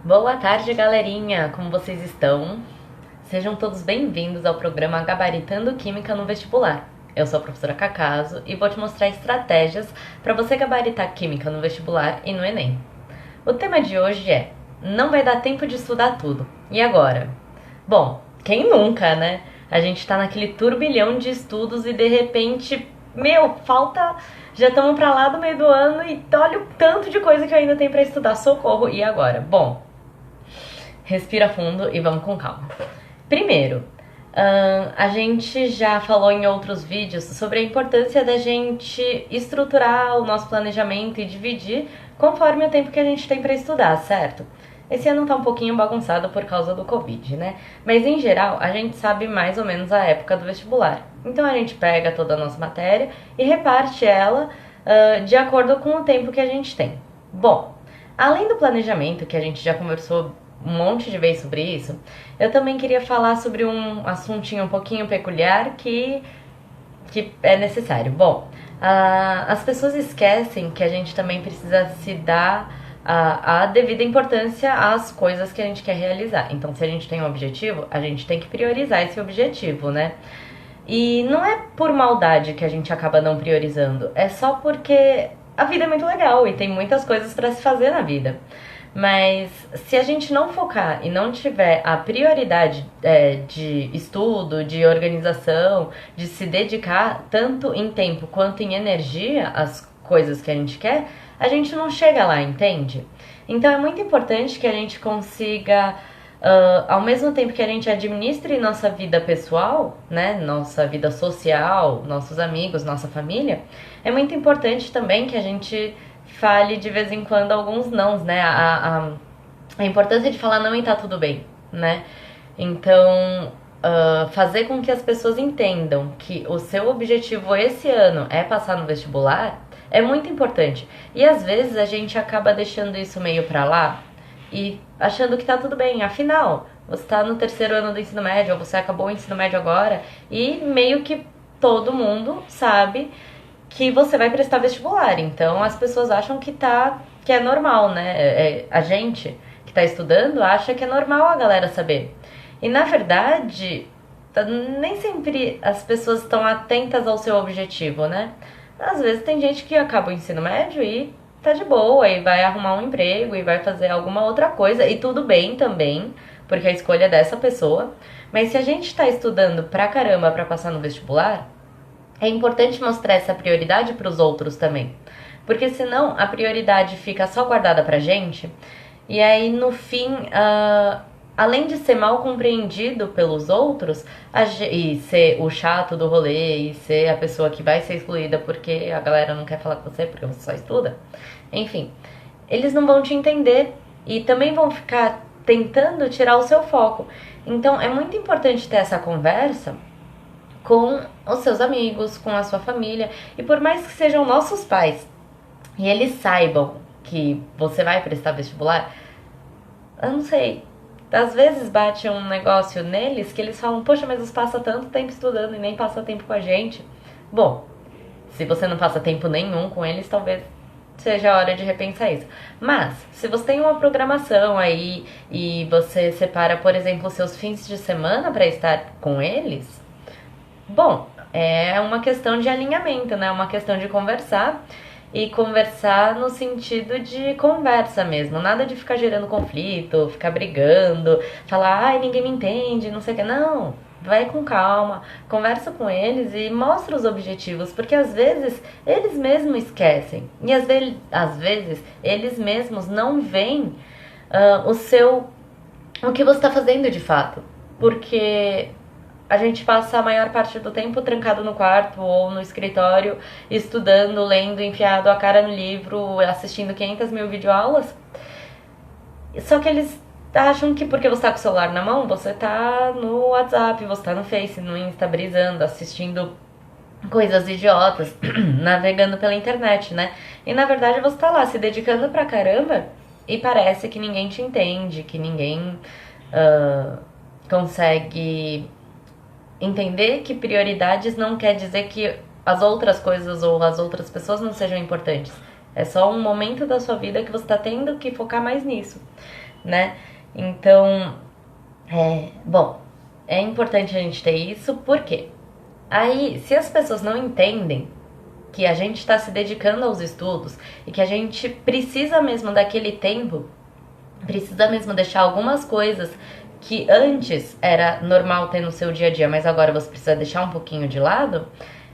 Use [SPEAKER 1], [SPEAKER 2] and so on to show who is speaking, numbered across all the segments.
[SPEAKER 1] Boa tarde, galerinha! Como vocês estão? Sejam todos bem-vindos ao programa Gabaritando Química no Vestibular. Eu sou a professora Cacaso e vou te mostrar estratégias para você gabaritar Química no vestibular e no Enem. O tema de hoje é: não vai dar tempo de estudar tudo. E agora? Bom, quem nunca, né? A gente tá naquele turbilhão de estudos e de repente, falta. Já estamos pra lá do meio do ano e olha o tanto de coisa que eu ainda tenho pra estudar. Socorro! E agora? Bom, respira fundo e vamos com calma. Primeiro, a gente já falou em outros vídeos sobre a importância da gente estruturar o nosso planejamento e dividir conforme o tempo que a gente tem para estudar, certo? Esse ano tá um pouquinho bagunçado por causa do Covid, né? Mas em geral, a gente sabe mais ou menos a época do vestibular. Então a gente pega toda a nossa matéria e reparte ela de acordo com o tempo que a gente tem. Bom, além do planejamento, que a gente já conversou um monte de vezes sobre isso, eu também queria falar sobre um assuntinho um pouquinho peculiar que é necessário. Bom, as pessoas esquecem que a gente também precisa se dar a devida importância às coisas que a gente quer realizar. Então, se a gente tem um objetivo, a gente tem que priorizar esse objetivo, né? E não é por maldade que a gente acaba não priorizando, é só porque a vida é muito legal e tem muitas coisas para se fazer na vida. Mas se a gente não focar e não tiver a prioridade de estudo, de organização, de se dedicar tanto em tempo quanto em energia às coisas que a gente não chega lá, entende? Então é muito importante que a gente consiga, ao mesmo tempo que a gente administre nossa vida pessoal, né, nossa vida social, nossos amigos, nossa família, é muito importante também que a gente fale de vez em quando alguns nãos, né? A importância de falar não e tá tudo bem, né? Então, fazer com que as pessoas entendam que o seu objetivo esse ano é passar no vestibular é muito importante. E às vezes a gente acaba deixando isso meio pra lá e achando que tá tudo bem. Afinal, você tá no terceiro ano do ensino médio, ou você acabou o ensino médio agora, e meio que todo mundo sabe que você vai prestar vestibular. Então as pessoas acham que é normal, né? A gente que tá estudando acha que é normal a galera saber. E na verdade, nem sempre as pessoas estão atentas ao seu objetivo, né? Às vezes tem gente que acaba o ensino médio e tá de boa e vai arrumar um emprego e vai fazer alguma outra coisa, e tudo bem também, porque a escolha é dessa pessoa. Mas se a gente tá estudando pra caramba pra passar no vestibular, é importante mostrar essa prioridade para os outros também. Porque senão a prioridade fica só guardada pra gente, e aí no fim, além de ser mal compreendido pelos outros, e ser o chato do rolê, e ser a pessoa que vai ser excluída porque a galera não quer falar com você porque você só estuda, enfim, eles não vão te entender e também vão ficar tentando tirar o seu foco. Então é muito importante ter essa conversa com os seus amigos, com a sua família, e por mais que sejam nossos pais e eles saibam que você vai prestar vestibular, eu não sei, às vezes bate um negócio neles que eles falam: poxa, mas você passa tanto tempo estudando e nem passa tempo com a gente. Bom, se você não passa tempo nenhum com eles, talvez seja a hora de repensar isso. Mas, se você tem uma programação aí e você separa, por exemplo, os seus fins de semana para estar com eles, bom, é uma questão de alinhamento, né? Uma questão de conversar, e conversar no sentido de conversa mesmo. Nada de ficar gerando conflito, ficar brigando, falar: ai, ninguém me entende, não sei o que. Não, vai com calma, conversa com eles e mostra os objetivos, porque às vezes eles mesmos esquecem. E às vezes eles mesmos não veem o que você está fazendo de fato. Porque a gente passa a maior parte do tempo trancado no quarto ou no escritório, estudando, lendo, enfiado a cara no livro, assistindo 500 mil videoaulas. Só que eles acham que porque você tá com o celular na mão, você tá no WhatsApp, você tá no Face, no Insta, brisando, assistindo coisas idiotas, navegando pela internet, né? E na verdade você tá lá se dedicando pra caramba e parece que ninguém te entende, que ninguém consegue entender que prioridades não quer dizer que as outras coisas ou as outras pessoas não sejam importantes. É só um momento da sua vida que você tá tendo que focar mais nisso. né? Então, bom, é importante a gente ter isso, por quê? Aí, se as pessoas não entendem que a gente está se dedicando aos estudos e que a gente precisa mesmo daquele tempo, precisa mesmo deixar algumas coisas que antes era normal ter no seu dia a dia, mas agora você precisa deixar um pouquinho de lado,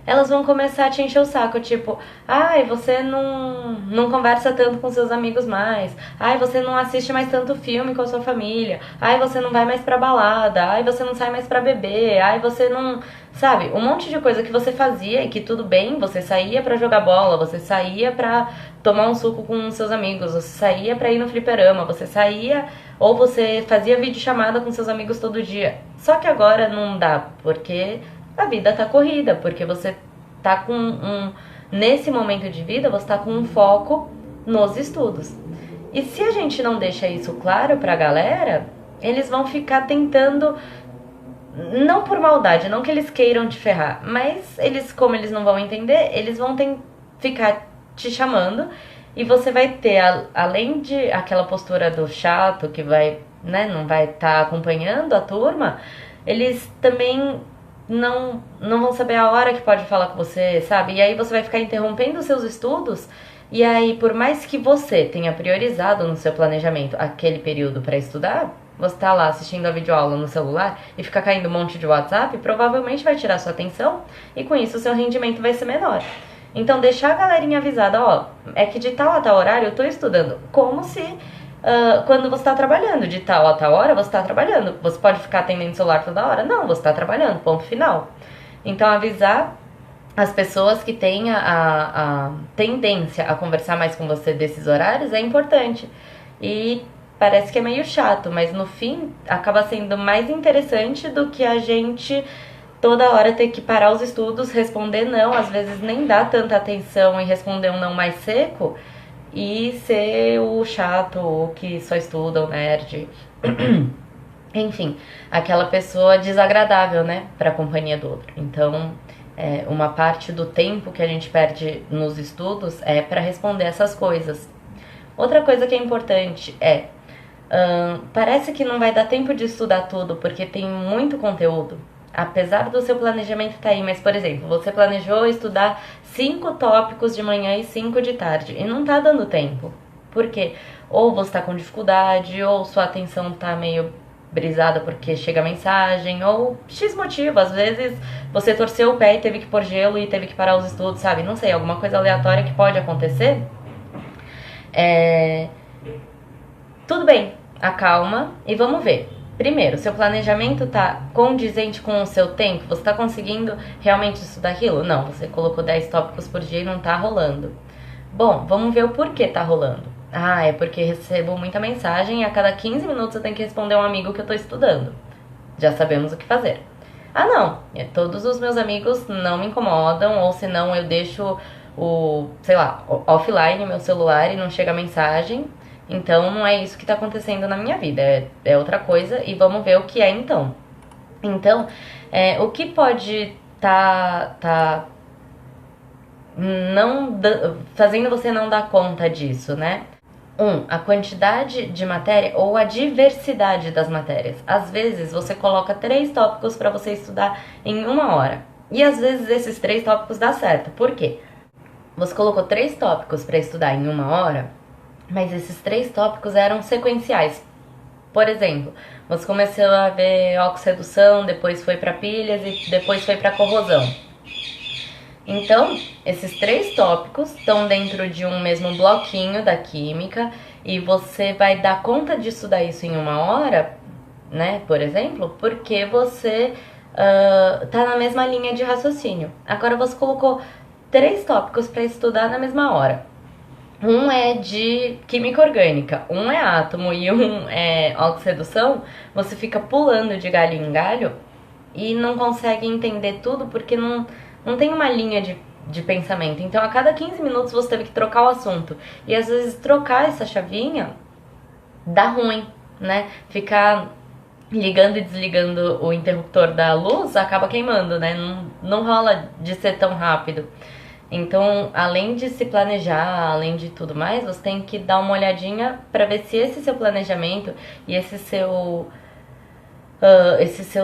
[SPEAKER 1] elas vão começar a te encher o saco, tipo, ai, você não conversa tanto com seus amigos mais, ai, você não assiste mais tanto filme com a sua família, ai, você não vai mais pra balada, ai, você não sai mais pra beber, ai, você não... Sabe, um monte de coisa que você fazia e que tudo bem, você saía pra jogar bola, você saía pra tomar um suco com seus amigos, você saía pra ir no fliperama, você saía ou você fazia videochamada com seus amigos todo dia. Só que agora não dá, porque a vida tá corrida, porque você tá com nesse momento de vida, você tá com um foco nos estudos. E se a gente não deixa isso claro pra galera, eles vão ficar tentando, não por maldade, não que eles queiram te ferrar, mas eles, como eles não vão entender, eles vão ficar te chamando e você vai ter, além de aquela postura do chato que vai, né, não vai estar acompanhando a turma, eles também não vão saber a hora que pode falar com você, sabe? E aí você vai ficar interrompendo os seus estudos. E aí, por mais que você tenha priorizado no seu planejamento aquele período para estudar, você tá lá assistindo a videoaula no celular e fica caindo um monte de WhatsApp, provavelmente vai tirar sua atenção e com isso o seu rendimento vai ser menor. Então, deixar a galerinha avisada, ó, é que de tal a tal horário eu tô estudando, como se quando você tá trabalhando, de tal a tal hora você tá trabalhando. Você pode ficar atendendo o celular toda hora? Não, você tá trabalhando, ponto final. Então, avisar as pessoas que têm a tendência a conversar mais com você desses horários é importante. E parece que é meio chato, mas no fim acaba sendo mais interessante do que a gente toda hora ter que parar os estudos, responder não, às vezes nem dá tanta atenção e responder um não mais seco e ser o chato, o que só estuda, o nerd. Enfim, aquela pessoa desagradável, né, pra companhia do outro. Então, uma parte do tempo que a gente perde nos estudos é pra responder essas coisas. Outra coisa que é importante parece que não vai dar tempo de estudar tudo porque tem muito conteúdo. Apesar do seu planejamento estar aí, mas, por exemplo, você planejou estudar 5 tópicos de manhã e 5 de tarde e não tá dando tempo. Por quê? Ou você tá com dificuldade, ou sua atenção tá meio brisada porque chega mensagem, ou X motivo. Às vezes você torceu o pé e teve que pôr gelo e teve que parar os estudos, sabe? Não sei, alguma coisa aleatória que pode acontecer. Tudo bem, acalma e vamos ver. Primeiro, seu planejamento tá condizente com o seu tempo? Você tá conseguindo realmente estudar aquilo? Não, você colocou 10 tópicos por dia e não tá rolando. Bom, vamos ver o porquê tá rolando. Ah, é porque recebo muita mensagem e a cada 15 minutos eu tenho que responder um amigo que eu tô estudando. Já sabemos o que fazer. Ah, não, todos os meus amigos não me incomodam, ou senão eu deixo sei lá, offline meu celular e não chega mensagem. Então, não é isso que tá acontecendo na minha vida, é outra coisa e vamos ver o que é então. Então, o que pode tá fazendo você não dar conta disso, né? A quantidade de matéria ou a diversidade das matérias. Às vezes, você coloca 3 tópicos para você estudar em 1 hora. E às vezes esses 3 tópicos dá certo. Por quê? Você colocou 3 tópicos para estudar em 1 hora, mas esses 3 tópicos eram sequenciais. Por exemplo, você começou a ver oxirredução, depois foi para pilhas e depois foi para corrosão. Então, esses 3 tópicos estão dentro de um mesmo bloquinho da química e você vai dar conta de estudar isso em 1 hora, né, por exemplo, porque você tá na mesma linha de raciocínio. Agora você colocou 3 tópicos para estudar na mesma hora. Um é de química orgânica, um é átomo e um é oxirredução. Você fica pulando de galho em galho e não consegue entender tudo porque não tem uma linha de pensamento. Então, a cada 15 minutos você teve que trocar o assunto. E às vezes trocar essa chavinha dá ruim, né? Ficar ligando e desligando o interruptor da luz acaba queimando, né? Não rola de ser tão rápido. Então, além de se planejar, além de tudo mais, você tem que dar uma olhadinha para ver se esse seu planejamento e esse seu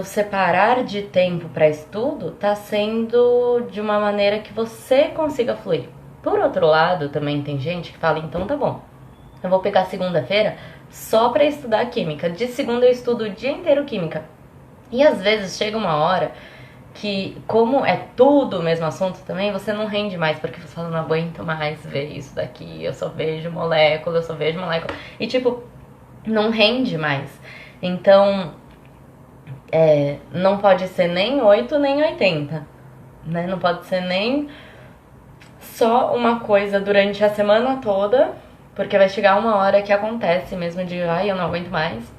[SPEAKER 1] separar de tempo para estudo tá sendo de uma maneira que você consiga fluir. Por outro lado, também tem gente que fala, então tá bom, eu vou pegar segunda-feira só para estudar química. De segunda eu estudo o dia inteiro química. E às vezes chega uma hora que, como é tudo o mesmo assunto também, você não rende mais, porque você fala, não aguento mais ver isso daqui, eu só vejo molécula, eu só vejo molécula. E tipo, não rende mais. Então, não pode ser nem 8 nem 80, né? Não pode ser nem só uma coisa durante a semana toda, porque vai chegar uma hora que acontece mesmo de, ai, eu não aguento mais.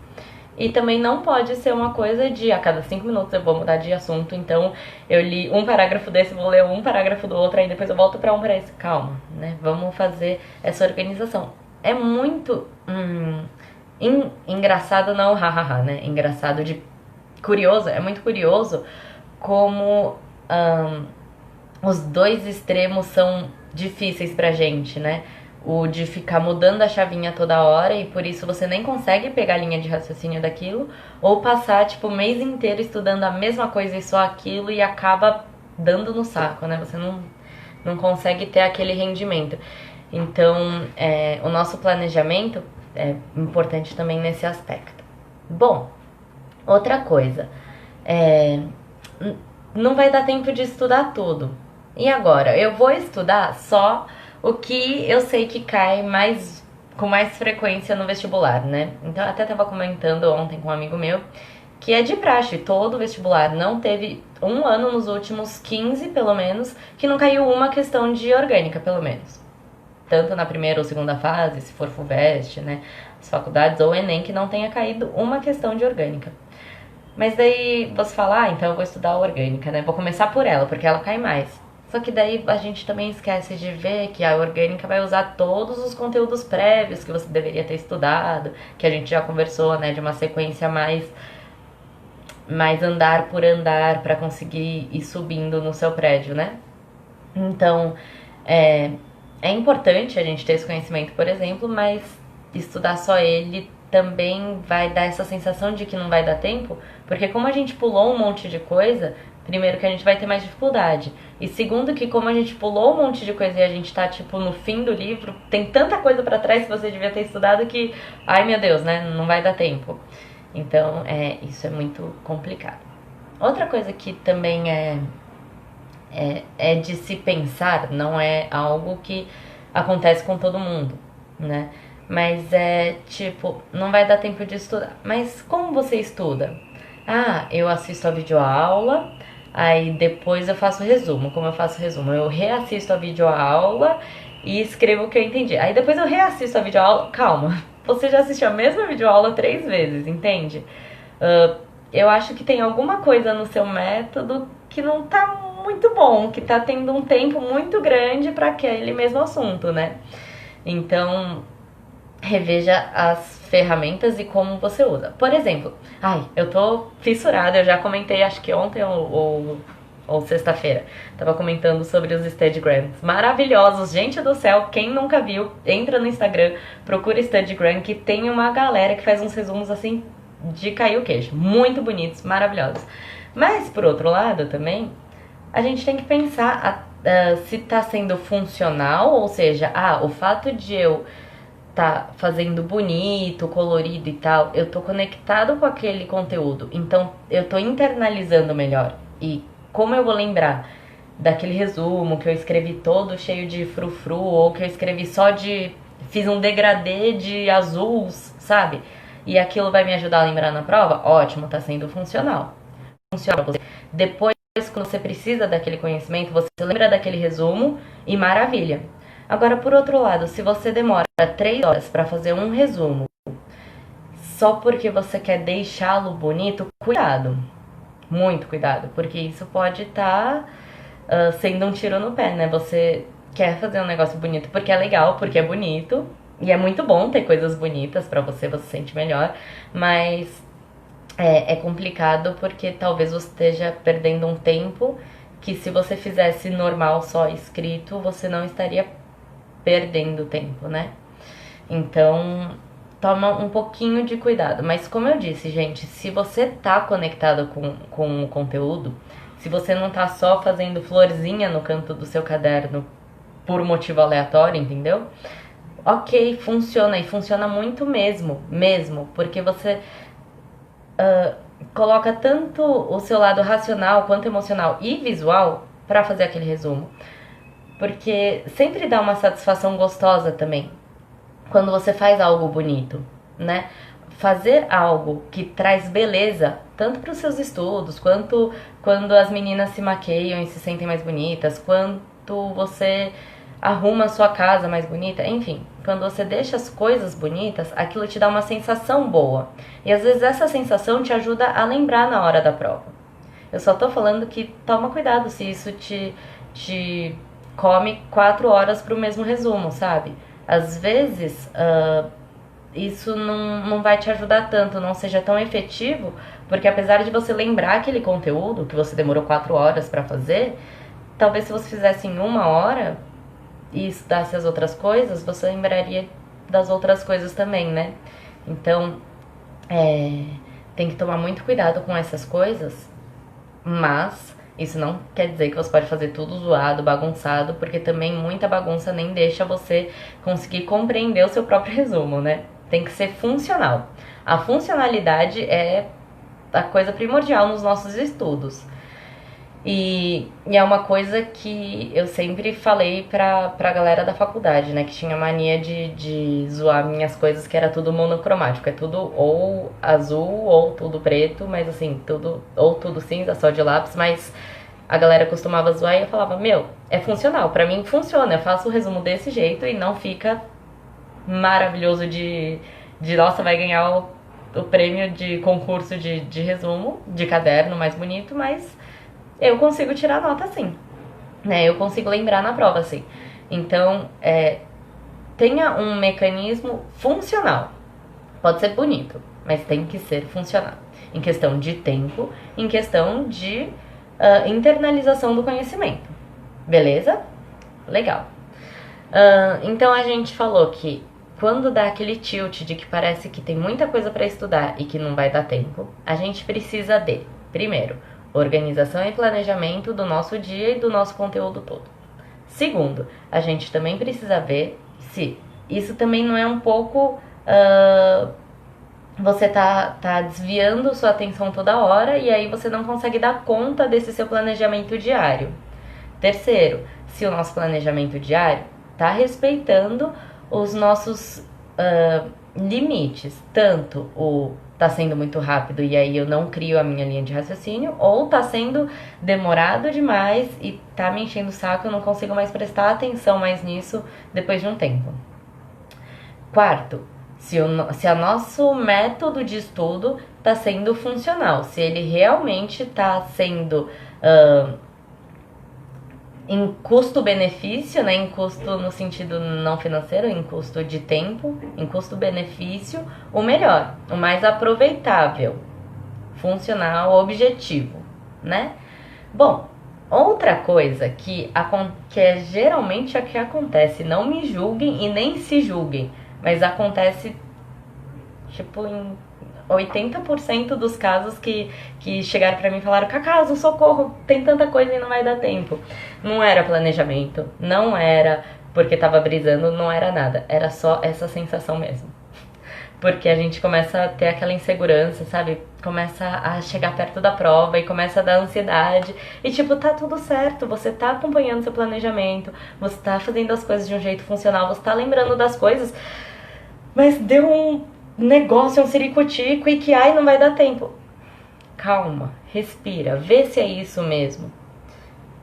[SPEAKER 1] E também não pode ser uma coisa de a cada 5 minutos eu vou mudar de assunto, então eu li um parágrafo desse, vou ler um parágrafo do outro, aí depois eu volto pra esse. Calma, né? Vamos fazer essa organização. É muito engraçado, não, hahaha, né? Engraçado de curioso, é muito curioso como os dois extremos são difíceis pra gente, né? O de ficar mudando a chavinha toda hora e por isso você nem consegue pegar a linha de raciocínio daquilo, ou passar tipo o mês inteiro estudando a mesma coisa e só aquilo e acaba dando no saco, né? Você não consegue ter aquele rendimento. Então, o nosso planejamento é importante também nesse aspecto. Bom, outra coisa, não vai dar tempo de estudar tudo. E agora? Eu vou estudar só o que eu sei que cai com mais frequência no vestibular, né? Então, eu até tava comentando ontem com um amigo meu que é de praxe, todo vestibular. Não teve um ano nos últimos 15, pelo menos, que não caiu uma questão de orgânica, pelo menos. Tanto na primeira ou segunda fase, se for FUVEST, né? As faculdades ou Enem, que não tenha caído uma questão de orgânica. Mas daí você fala, então eu vou estudar a orgânica, né? Vou começar por ela, porque ela cai mais. Só que daí a gente também esquece de ver que a orgânica vai usar todos os conteúdos prévios que você deveria ter estudado, que a gente já conversou, né? De uma sequência mais andar por andar para conseguir ir subindo no seu prédio, né? Então, é importante a gente ter esse conhecimento, por exemplo, mas estudar só ele também vai dar essa sensação de que não vai dar tempo, porque como a gente pulou um monte de coisa, primeiro que a gente vai ter mais dificuldade, e segundo que como a gente pulou um monte de coisa e a gente tá tipo no fim do livro, tem tanta coisa pra trás que você devia ter estudado que, ai meu Deus, né, não vai dar tempo. Então, isso é muito complicado. Outra coisa que também é de se pensar, não é algo que acontece com todo mundo, né? Mas tipo, não vai dar tempo de estudar. Mas como você estuda? Ah, eu assisto a videoaula, aí depois eu faço resumo. Como eu faço resumo? Eu reassisto a videoaula e escrevo o que eu entendi. Aí depois eu reassisto a videoaula. Calma, você já assistiu a mesma videoaula 3 vezes, entende? Eu acho que tem alguma coisa no seu método que não tá muito bom, que tá tendo um tempo muito grande para aquele mesmo assunto, né? Então, reveja as ferramentas e como você usa. Por exemplo, eu tô fissurada, eu já comentei, acho que ontem ou sexta-feira, tava comentando sobre os StudyGrams. Maravilhosos, gente do céu, quem nunca viu, entra no Instagram, procura StudyGram, que tem uma galera que faz uns resumos assim de cair o queixo. Muito bonitos, maravilhosos. Mas, por outro lado, também, a gente tem que pensar se tá sendo funcional, ou seja, o fato de eu tá fazendo bonito, colorido e tal, eu tô conectado com aquele conteúdo, então eu tô internalizando melhor. E como eu vou lembrar daquele resumo que eu escrevi todo cheio de frufru, ou que eu escrevi fiz um degradê de azuis, sabe? E aquilo vai me ajudar a lembrar na prova? Ótimo, tá sendo funcional. Funciona pra você. Depois, quando você precisa daquele conhecimento, você lembra daquele resumo e maravilha. Agora, por outro lado, se você demora 3 horas para fazer um resumo só porque você quer deixá-lo bonito, cuidado, muito cuidado, porque isso pode estar sendo um tiro no pé, né? Você quer fazer um negócio bonito porque é legal, porque é bonito, e é muito bom ter coisas bonitas pra você se sente melhor, mas é complicado porque talvez você esteja perdendo um tempo que se você fizesse normal só escrito, você não estaria perdendo tempo, né? Então, toma um pouquinho de cuidado. Mas como eu disse, gente, se você tá conectado com o conteúdo, se você não tá só fazendo florzinha no canto do seu caderno por motivo aleatório, entendeu? Ok, funciona, e funciona muito mesmo, porque você coloca tanto o seu lado racional quanto emocional e visual pra fazer aquele resumo. Porque sempre dá uma satisfação gostosa também quando você faz algo bonito, né? Fazer algo que traz beleza, tanto para os seus estudos, quanto quando as meninas se maqueiam e se sentem mais bonitas, quanto você arruma a sua casa mais bonita, enfim, quando você deixa as coisas bonitas, aquilo te dá uma sensação boa. E às vezes essa sensação te ajuda a lembrar na hora da prova. Eu só tô falando que toma cuidado se isso te come 4 horas pro mesmo resumo, sabe? Às vezes, isso não vai te ajudar tanto, não seja tão efetivo, porque apesar de você lembrar aquele conteúdo que você demorou 4 horas pra fazer, talvez se você fizesse em 1 hora e estudasse as outras coisas, você lembraria das outras coisas também, né? Então, tem que tomar muito cuidado com essas coisas, mas isso não quer dizer que você pode fazer tudo zoado, bagunçado, porque também muita bagunça nem deixa você conseguir compreender o seu próprio resumo, né? Tem que ser funcional. A funcionalidade é a coisa primordial nos nossos estudos. E é uma coisa que eu sempre falei pra galera da faculdade, né? Que tinha mania de zoar minhas coisas, que era tudo monocromático. É tudo ou azul ou tudo preto, mas assim, tudo ou tudo cinza, só de lápis, mas a galera costumava zoar e eu falava, meu, é funcional, pra mim funciona, eu faço o resumo desse jeito e não fica maravilhoso de nossa, vai ganhar o prêmio de concurso de resumo, de caderno mais bonito, mas eu consigo tirar nota assim, né? Eu consigo lembrar na prova assim. Então, tenha um mecanismo funcional. Pode ser bonito, mas tem que ser funcional. Em questão de tempo, em questão de internalização do conhecimento. Beleza? Legal. Então a gente falou que quando dá aquele tilt de que parece que tem muita coisa para estudar e que não vai dar tempo, a gente precisa de, primeiro, organização e planejamento do nosso dia e do nosso conteúdo todo. Segundo, a gente também precisa ver se isso também não é um pouco você tá desviando sua atenção toda hora e aí você não consegue dar conta desse seu planejamento diário. Terceiro, se o nosso planejamento diário tá respeitando os nossos limites, tanto o tá sendo muito rápido e aí eu não crio a minha linha de raciocínio, ou tá sendo demorado demais e tá me enchendo o saco, eu não consigo mais prestar atenção mais nisso depois de um tempo. Quarto, se o nosso método de estudo tá sendo funcional, se ele realmente tá sendo em custo-benefício, né? Em custo no sentido não financeiro, em custo de tempo, em custo-benefício, o melhor, o mais aproveitável, funcional, objetivo, né? Bom, outra coisa que é geralmente a que acontece, não me julguem e nem se julguem, mas acontece tipo em 80% dos casos que chegaram pra mim e falaram, Cacau, socorro, tem tanta coisa e não vai dar tempo. Não era planejamento, não era porque tava brisando, não era nada. Era só essa sensação mesmo. Porque a gente começa a ter aquela insegurança, sabe? Começa a chegar perto da prova e começa a dar ansiedade. E tipo, tá tudo certo, você tá acompanhando seu planejamento, você tá fazendo as coisas de um jeito funcional, você tá lembrando das coisas, mas deu um negócio, um ciricutico e que ai, não vai dar tempo. Calma, respira, vê se é isso mesmo.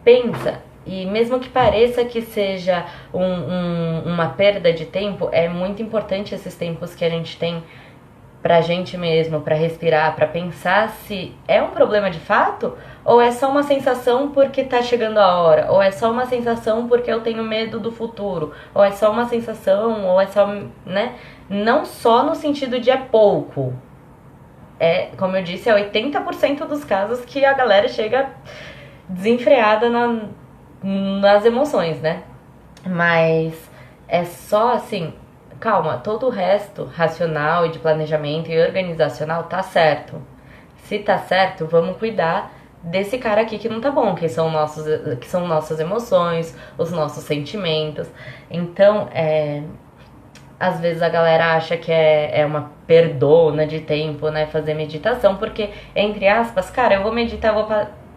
[SPEAKER 1] Pensa, e mesmo que pareça que seja uma perda de tempo, é muito importante esses tempos que a gente tem pra gente mesmo, pra respirar, pra pensar se é um problema de fato ou é só uma sensação porque tá chegando a hora, ou é só uma sensação porque eu tenho medo do futuro, ou é só uma sensação, ou é só, né? Não só no sentido de é pouco. Como eu disse, é 80% dos casos que a galera chega desenfreada nas emoções, né? Mas é só assim, calma, todo o resto racional e de planejamento e organizacional tá certo. Se tá certo, vamos cuidar desse cara aqui que não tá bom, que são nossas emoções, os nossos sentimentos. Então, às vezes a galera acha que é uma perdona de tempo, né, fazer meditação, porque, entre aspas, cara, eu vou meditar,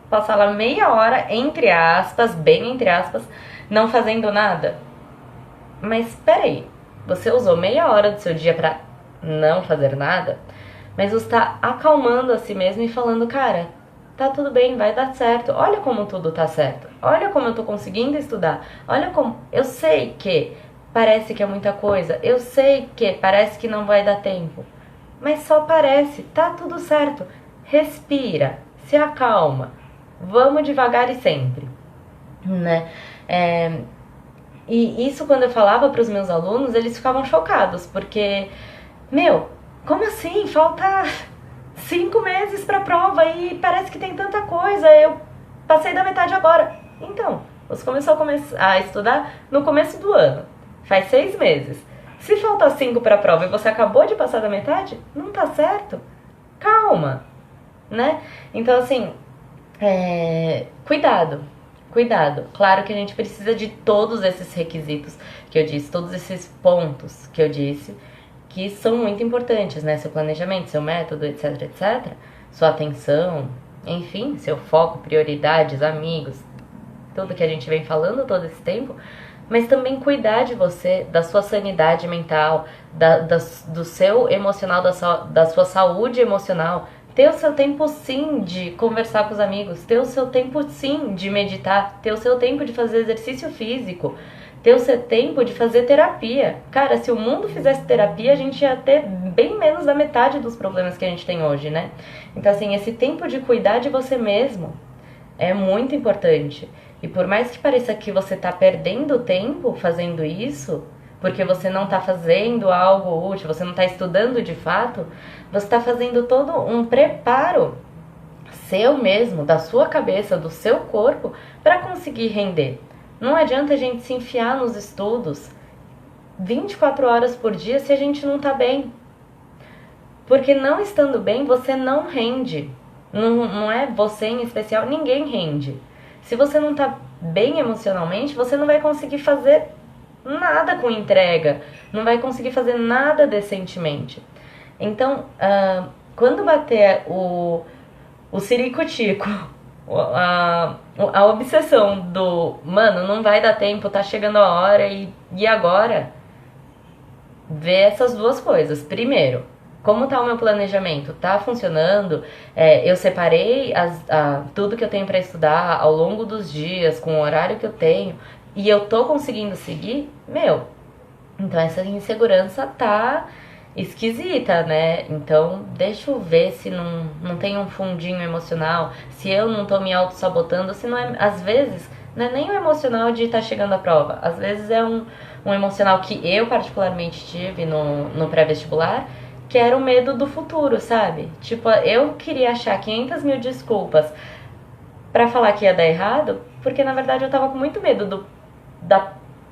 [SPEAKER 1] passar lá meia hora, entre aspas, bem entre aspas, não fazendo nada. Mas peraí, você usou meia hora do seu dia pra não fazer nada, mas você tá acalmando a si mesmo e falando, cara, tá tudo bem, vai dar certo. Olha como tudo tá certo. Olha como eu tô conseguindo estudar. Olha como eu sei que parece que é muita coisa. Eu sei que parece que não vai dar tempo. Mas só parece, tá tudo certo. Respira, se acalma. Vamos devagar e sempre, né? E isso, quando eu falava para os meus alunos, eles ficavam chocados, porque, meu, como assim? Falta 5 meses para a prova e parece que tem tanta coisa, eu passei da metade agora. Então, você começou a estudar no começo do ano, faz 6 meses. Se falta 5 para a prova e você acabou de passar da metade, não tá certo? Calma, né? Então, assim, cuidado. Cuidado. Claro que a gente precisa de todos esses requisitos que eu disse, todos esses pontos que eu disse, que são muito importantes, né? Seu planejamento, seu método, etc, etc. Sua atenção, enfim, seu foco, prioridades, amigos, tudo que a gente vem falando todo esse tempo. Mas também cuidar de você, da sua sanidade mental, do seu emocional, da sua saúde emocional. Ter o seu tempo, sim, de conversar com os amigos. Ter o seu tempo, sim, de meditar. Ter o seu tempo de fazer exercício físico. Ter o seu tempo de fazer terapia. Cara, se o mundo fizesse terapia, a gente ia ter bem menos da metade dos problemas que a gente tem hoje, né? Então, assim, esse tempo de cuidar de você mesmo é muito importante. E por mais que pareça que você tá perdendo tempo fazendo isso, porque você não está fazendo algo útil, você não está estudando de fato, você está fazendo todo um preparo seu mesmo, da sua cabeça, do seu corpo, para conseguir render. Não adianta a gente se enfiar nos estudos 24 horas por dia se a gente não está bem. Porque não estando bem, você não rende. Não é você em especial, ninguém rende. Se você não está bem emocionalmente, você não vai conseguir fazer nada com entrega, não vai conseguir fazer nada decentemente. Então, quando bater o ciricutico, a obsessão do, mano, não vai dar tempo, tá chegando a hora e agora, vê essas duas coisas. Primeiro, como tá o meu planejamento? Tá funcionando? Eu separei tudo que eu tenho para estudar ao longo dos dias, com o horário que eu tenho, e eu tô conseguindo seguir? Meu, então essa insegurança tá esquisita, né? Então deixa eu ver se não tem um fundinho emocional, se eu não tô me auto-sabotando, se não é, às vezes, não é nem o emocional de estar chegando à prova, às vezes é um emocional que eu particularmente tive no pré-vestibular, que era o medo do futuro, sabe? Tipo, eu queria achar 500 mil desculpas pra falar que ia dar errado, porque na verdade eu tava com muito medo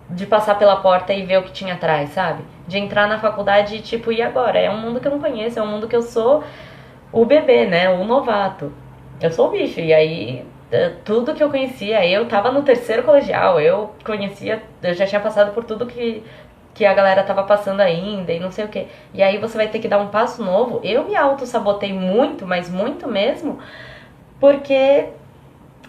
[SPEAKER 1] de passar pela porta e ver o que tinha atrás, sabe? De entrar na faculdade e tipo, e agora? É um mundo que eu não conheço, é um mundo que eu sou o bebê, né? O novato. Eu sou o bicho, e aí tudo que eu conhecia, eu tava no terceiro colegial, eu já tinha passado por tudo que a galera tava passando ainda e não sei o que. E aí você vai ter que dar um passo novo. Eu me auto-sabotei muito, mas muito mesmo, porque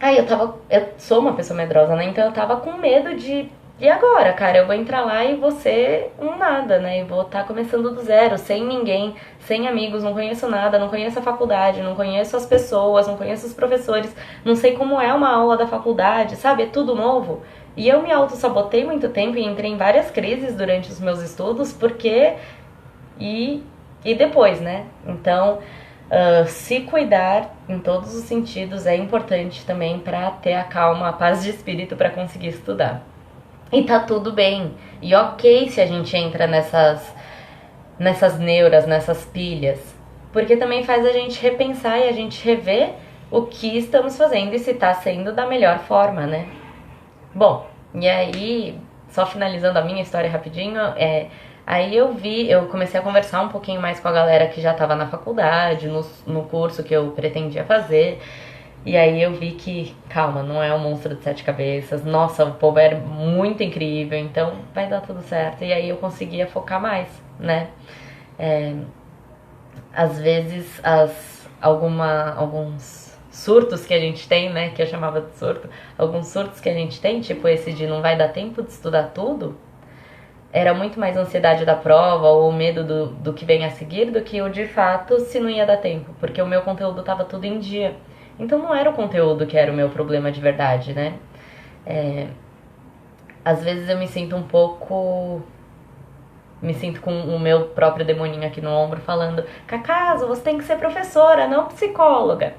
[SPEAKER 1] eu sou uma pessoa medrosa, né? Então eu tava com medo de, e agora, cara? Eu vou entrar lá e vou ser um nada, né? E vou estar começando do zero, sem ninguém, sem amigos, não conheço nada, não conheço a faculdade, não conheço as pessoas, não conheço os professores, não sei como é uma aula da faculdade, sabe? É tudo novo. E eu me auto-sabotei muito tempo e entrei em várias crises durante os meus estudos, porque... E depois, né? Então, se cuidar em todos os sentidos é importante também para ter a calma, a paz de espírito para conseguir estudar. E tá tudo bem. E ok se a gente entra nessas neuras, nessas pilhas. Porque também faz a gente repensar e a gente rever o que estamos fazendo e se tá sendo da melhor forma, né? Bom, e aí, só finalizando a minha história rapidinho, aí eu comecei a conversar um pouquinho mais com a galera que já estava na faculdade, no curso que eu pretendia fazer, e aí eu vi que, calma, não é um monstro de sete cabeças, nossa, o povo era muito incrível, então vai dar tudo certo, e aí eu conseguia focar mais, né? Às vezes, alguns surtos que a gente tem, né, que eu chamava de surto, alguns surtos que a gente tem, tipo esse de não vai dar tempo de estudar tudo, era muito mais ansiedade da prova ou medo do que vem a seguir do que o de fato se não ia dar tempo, porque o meu conteúdo estava tudo em dia. Então não era o conteúdo que era o meu problema de verdade, né? Às vezes eu me sinto com o meu próprio demoninho aqui no ombro falando: Cacaso, você tem que ser professora, não psicóloga.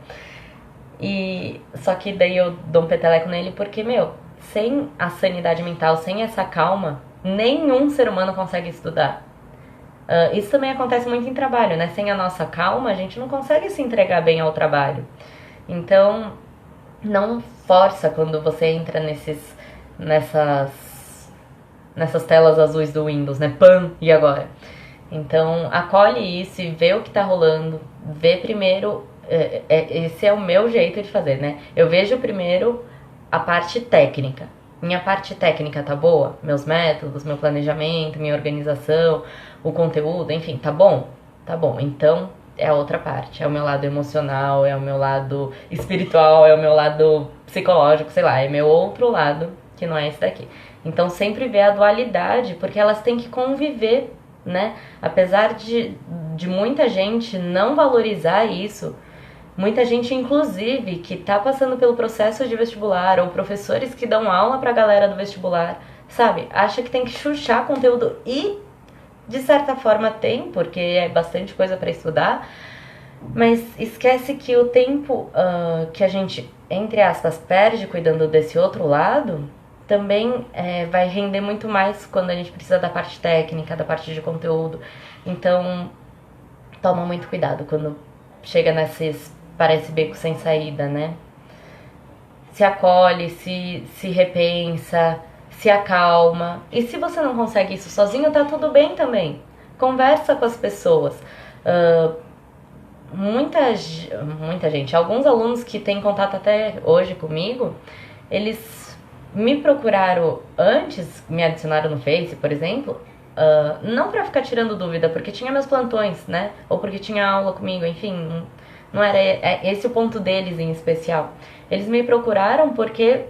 [SPEAKER 1] E só que daí eu dou um peteleco nele porque, sem a sanidade mental, sem essa calma, nenhum ser humano consegue estudar. Isso também acontece muito em trabalho, né? Sem a nossa calma, a gente não consegue se entregar bem ao trabalho. Então, não força quando você entra nessas telas azuis do Windows, né? Pam, e agora? Então, acolhe isso e vê o que tá rolando. Vê primeiro, esse é o meu jeito de fazer, né? Eu vejo primeiro a parte técnica. Minha parte técnica tá boa? Meus métodos, meu planejamento, minha organização, o conteúdo, enfim, tá bom? Tá bom, então é a outra parte. É o meu lado emocional, é o meu lado espiritual, é o meu lado psicológico, sei lá, é meu outro lado que não é esse daqui. Então sempre vê a dualidade, porque elas têm que conviver, né? Apesar de muita gente não valorizar isso, muita gente, inclusive, que tá passando pelo processo de vestibular, ou professores que dão aula pra galera do vestibular, sabe? Acha que tem que chuchar conteúdo e, de certa forma, tem, porque é bastante coisa pra estudar, mas esquece que o tempo que a gente, entre aspas, perde cuidando desse outro lado, também vai render muito mais quando a gente precisa da parte técnica, da parte de conteúdo. Então, toma muito cuidado quando chega parece beco sem saída, né? Se acolhe, se repensa, se acalma. E se você não consegue isso sozinho, tá tudo bem também. Conversa com as pessoas. Muita gente, alguns alunos que têm contato até hoje comigo, eles me procuraram antes, me adicionaram no Face, por exemplo, não pra ficar tirando dúvida, porque tinha meus plantões, né? Ou porque tinha aula comigo, enfim, não era esse o ponto deles em especial. Eles me procuraram porque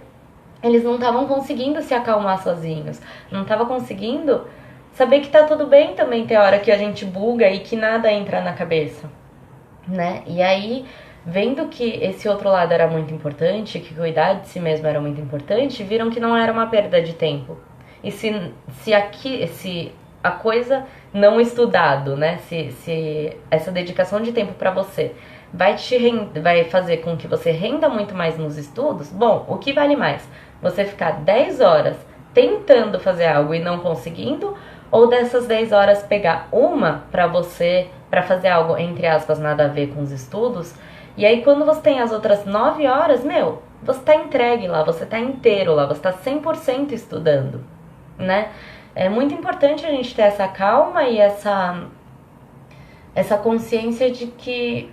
[SPEAKER 1] eles não estavam conseguindo se acalmar sozinhos, não estavam conseguindo saber que tá tudo bem também ter hora que a gente buga e que nada entra na cabeça, né? E aí, vendo que esse outro lado era muito importante, que cuidar de si mesmo era muito importante, viram que não era uma perda de tempo. E se a coisa não estudado, né? Se essa dedicação de tempo pra você vai fazer com que você renda muito mais nos estudos, bom, o que vale mais? Você ficar 10 horas tentando fazer algo e não conseguindo, ou dessas 10 horas pegar uma pra fazer algo, entre aspas, nada a ver com os estudos, e aí quando você tem as outras 9 horas, você tá entregue lá, você tá inteiro lá, você tá 100% estudando, né? É muito importante a gente ter essa calma e essa consciência de que,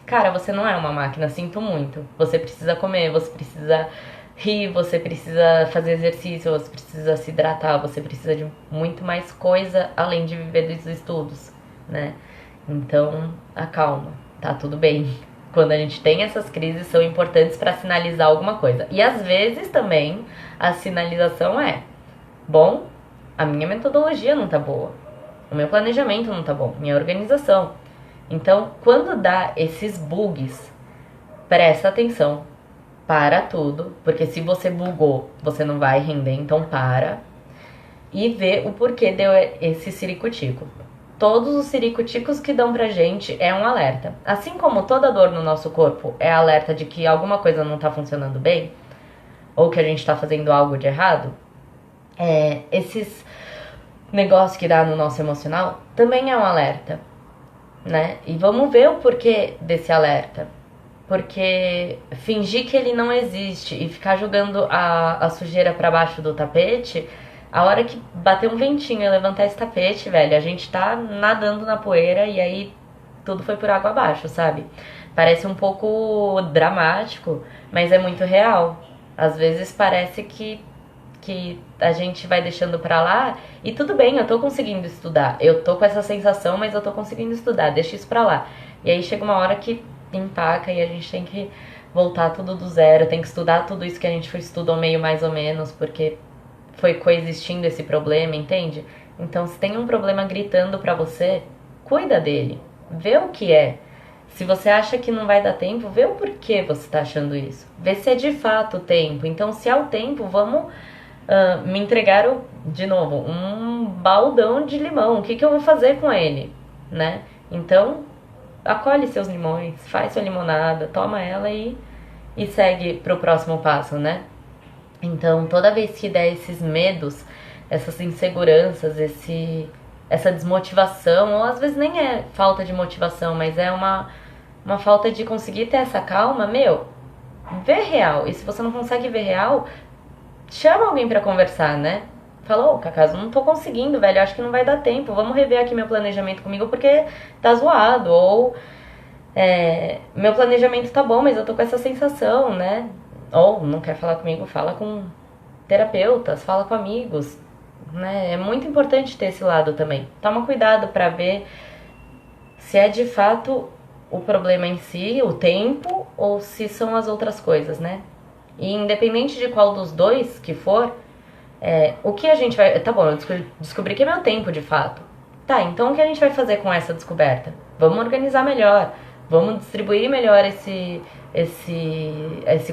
[SPEAKER 1] cara, você não é uma máquina, sinto muito. Você precisa comer, você precisa rir, você precisa fazer exercício, você precisa se hidratar, você precisa de muito mais coisa além de viver dos estudos, né? Então, acalma, tá tudo bem. Quando a gente tem essas crises, são importantes para sinalizar alguma coisa. E às vezes também a sinalização bom, a minha metodologia não tá boa, o meu planejamento não tá bom, minha organização. Então, quando dá esses bugs, presta atenção, para tudo, porque se você bugou, você não vai render, então para e vê o porquê deu esse ciricutico. Todos os ciricuticos que dão pra gente é um alerta. Assim como toda dor no nosso corpo é alerta de que alguma coisa não tá funcionando bem, ou que a gente tá fazendo algo de errado, esses negócios que dá no nosso emocional também é um alerta, né? E vamos ver o porquê desse alerta. Porque fingir que ele não existe e ficar jogando a sujeira pra baixo do tapete, a hora que bater um ventinho e levantar esse tapete, velho, a gente tá nadando na poeira e aí tudo foi por água abaixo, sabe? Parece um pouco dramático, mas é muito real. Às vezes parece que a gente vai deixando pra lá e tudo bem, eu tô conseguindo estudar. Eu tô com essa sensação, mas eu tô conseguindo estudar, deixa isso pra lá. E aí chega uma hora que empaca e a gente tem que voltar tudo do zero, tem que estudar tudo isso que a gente estudou meio mais ou menos, porque foi coexistindo esse problema, entende? Então, se tem um problema gritando pra você, cuida dele, vê o que é. Se você acha que não vai dar tempo, vê o porquê você tá achando isso. Vê se é de fato o tempo. Então, se é o tempo, vamos me entregaram, de novo, um baldão de limão. O que eu vou fazer com ele, né? Então, acolhe seus limões, faz sua limonada, toma ela e segue pro próximo passo, né? Então, toda vez que der esses medos, essas inseguranças, essa desmotivação, ou às vezes nem é falta de motivação, mas é uma falta de conseguir ter essa calma, meu, vê real. E se você não consegue ver real, chama alguém pra conversar, né? Fala, ô, Cacaz, não tô conseguindo, velho, acho que não vai dar tempo, vamos rever aqui meu planejamento comigo porque tá zoado, ou meu planejamento tá bom, mas eu tô com essa sensação, né? Ou não quer falar comigo, fala com terapeutas, fala com amigos, né? É muito importante ter esse lado também. Toma cuidado pra ver se é de fato o problema em si, o tempo, ou se são as outras coisas, né? E independente de qual dos dois que for, o que a gente vai... Tá bom, eu descobri que é meu tempo de fato. Tá, então o que a gente vai fazer com essa descoberta? Vamos organizar melhor, vamos distribuir melhor esse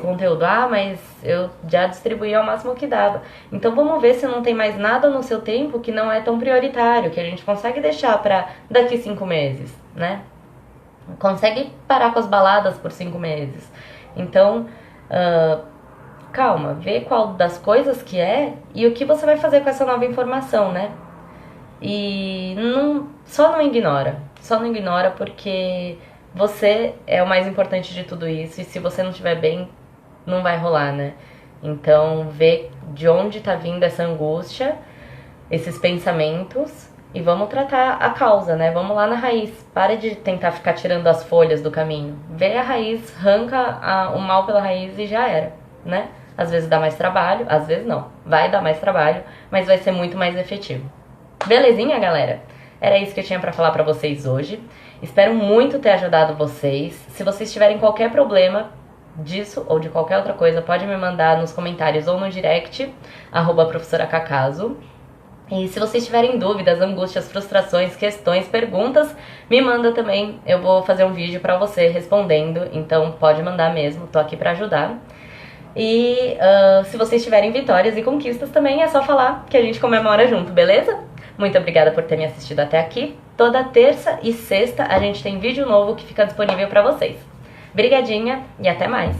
[SPEAKER 1] conteúdo. Ah, mas eu já distribuí ao máximo que dava. Então vamos ver se não tem mais nada no seu tempo que não é tão prioritário, que a gente consegue deixar pra daqui 5 meses, né? Consegue parar com as baladas por 5 meses. Então, calma, vê qual das coisas que é e o que você vai fazer com essa nova informação, né? E só não ignora. Só não ignora porque você é o mais importante de tudo isso. E se você não estiver bem, não vai rolar, né? Então, vê de onde tá vindo essa angústia, esses pensamentos. E vamos tratar a causa, né? Vamos lá na raiz. Para de tentar ficar tirando as folhas do caminho. Vê a raiz, arranca o mal pela raiz e já era, né? Às vezes dá mais trabalho, às vezes não. Vai dar mais trabalho, mas vai ser muito mais efetivo. Belezinha, galera? Era isso que eu tinha pra falar pra vocês hoje. Espero muito ter ajudado vocês. Se vocês tiverem qualquer problema disso ou de qualquer outra coisa, pode me mandar nos comentários ou no direct, @professoracacaso. E se vocês tiverem dúvidas, angústias, frustrações, questões, perguntas, me manda também. Eu vou fazer um vídeo pra você respondendo, então pode mandar mesmo, tô aqui pra ajudar. E se vocês tiverem vitórias e conquistas também, é só falar que a gente comemora junto, beleza? Muito obrigada por ter me assistido até aqui. Toda terça e sexta a gente tem vídeo novo que fica disponível pra vocês. Brigadinha e até mais!